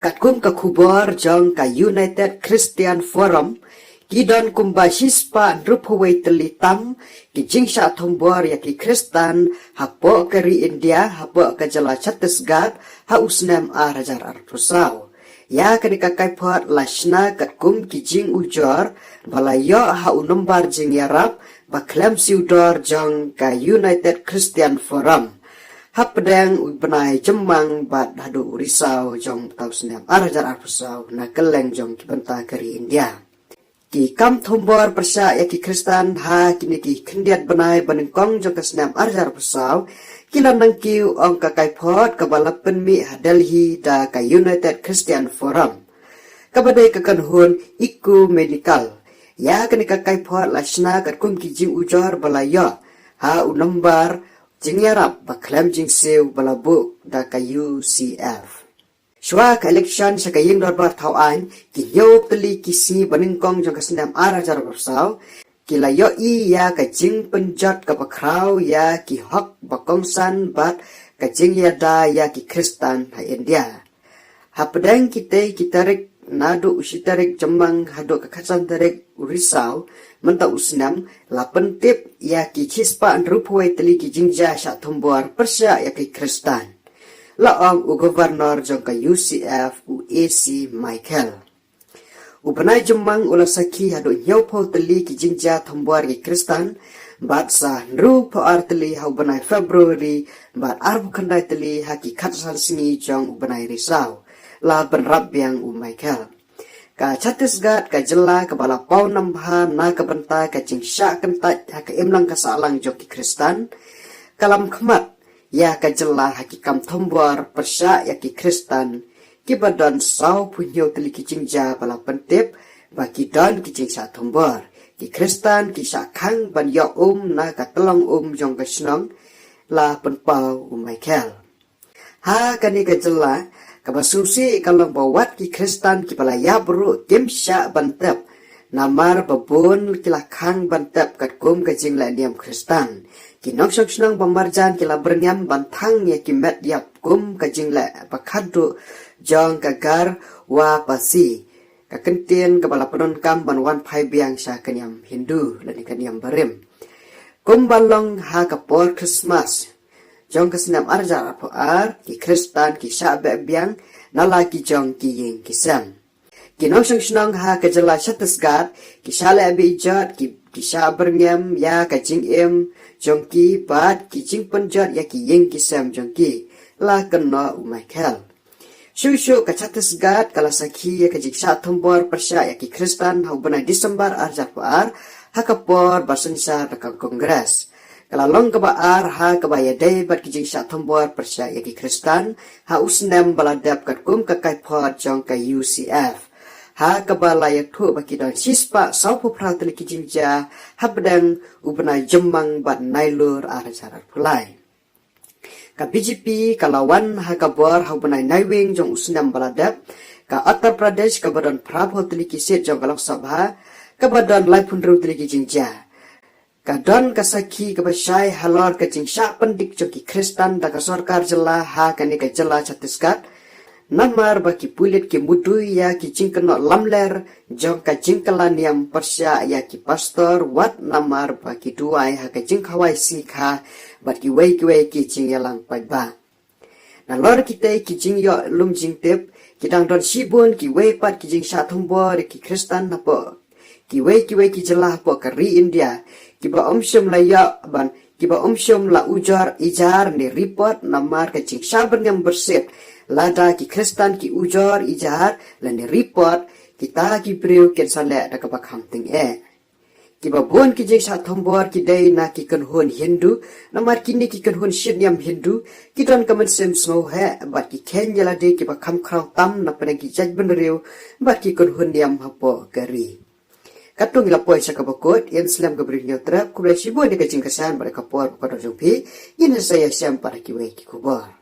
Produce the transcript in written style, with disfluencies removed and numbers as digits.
Katkum ka kubor jong ka United Christian Forum, kidon kumba hispa nruphuway telitam, ki jingsha thombor ya ki Kristan, hapo kari India, hapo ka jala Chhattisgarh, ha usnam a rajar arpusaw. Ya kanika kaipot lashna katkum ki jing ujor, balayo ha unumbar jing yarab, baklem siudor jong ka United Christian Forum. Hapdang ubenai jemang bat hadu risau jong tau senam arajar arpusau na keleng jong ki benta kari India. Ki kam thombor persa ya ki Kristan ha kini ki kendiat benai benengkong jong ka senam arajar arpusau kilam nang kiu ong ka kaipot ka balapen mi ha Delhi da ka United Christian Forum. Kabadai ka kanhun iku medical. Ya kini ka kaipot lasna kat kum ki jing ujor balayo ha unambar jing yarab baklem jing sew balabu da ka UCF. Shwa ka election sa kaying dorbar tauan ki yo peli kisi baningkong jong kasendam arajar bersau ki layo ya ka jing penjat ka bakrau ya ki hak bakongsan bat ka jing yada ya ki Kristan ha India. Hapedang kita tarik nado usitarik jemang hado ka kasan tarik urisau menta usnam la pentip ya ki chispa andrupuai teli ki jingja sya thombor persya ya ki Kristan. La ong u governor jong ka UCF u AC Michael. U benai jemang ula saki hado nyaupo teli ki jingja thombor ki Kristan bat sa nrupo ar teli hau benai Februari bat arbu kandai teli haki katsan singi jong u benai risau. La benrab yang u Michael. Ka Chhattisgarh ka jela ka bala pau nambha na ka benta ka jingsha kentat ha ka imlang ka salang joki Kristan kalam khmat ya ka jela hakikam thombor persya ya ki Kristan ki badan sau punyo teli ki jingja bala pentip ba ki don ki jingsa thombor ki Kristan ki sakhang ban ya na ka telong jong ka snong la penpau Michael ha kani ka jela kabasusi kalau bawat ki Kristan ki palaya bru kimsha bantep namar babun kilakang bantep kat kum ka jingla diam Kristan ki noksok snang pamarjan kila berniam bantang ya ki met yap kum ka jingla pakadu jong kagar wa pasi ka kentien ka bala penon kam banwan pai biang sya kanyam Hindu lani kanyam barim kum balong ha ka por Christmas jong kesenam arjar ar ki Kristan ki syabe biang nala ki jong ki ying ki sam ki nong snang ha ka jela Chhattisgarh ki shale abi jat ki syaberngem ya ka jing jong ki bat ki jing penjat ya ki ying ki sam jong ki la kenna Michael shushu ka Chhattisgarh kala saki ya ka jing sya thombor persya ya ki Kristan hau benai Disember arjar ar ha ka por basensa ka kongres. Kalau long kebaar ha kebaya day bat kijing sya thombor persya ya ki Kristan ha usnam baladap kat kum ka kaipot jong ka UCF ha kebalaya tu baki don sispa saupu prateli kijing ja ha bedang ubna jemang bat nailur arajarat pulai ka BJP kalawan ha kabor ha benai naiwing jong usnam baladap ka Uttar Pradesh ka badan prabho teli kisit jong kalok sabha ka badan laipun ru teli kijing ja kadon kasaki kabasai halor ka jingsha pendik joki Kristan da ka sarkar jela ha kani ka jela Chhattisgarh namar baki pulit ki mudui ya ki jingkeno lamler jong ka jingkalan yang persya ya ki pastor wat namar baki duai ha ka jingkawai sikha bat ki wei ki jingyalang paiba na lor kita ki jingyo lum jingtip kidang don sibun ki wei pat ki jingsha thombor ki Kristan napo ki wei ki jela po kari India kiba omsyom la ya ban kiba omsyom la ujar ijar ni report namar ka jing saben yang berset lada ki Kristan ki ujar ijar la ni report kita ki priu ken sale da ka bakham ting kiba bon ki jing sa thombor ki dei na ki kanhun Hindu namar kini ki kanhun shinyam Hindu kitan kamen sem snow he bat ki kenya la de ki bakham krau tam na pen ki jag ben riu bat ki kanhun yam hapo gari katung ila poy sa kabakot yan slam kabring nyotra kulay sibo ni kajing kasan para kapor para jumpi yan saya siam para kiway kikubar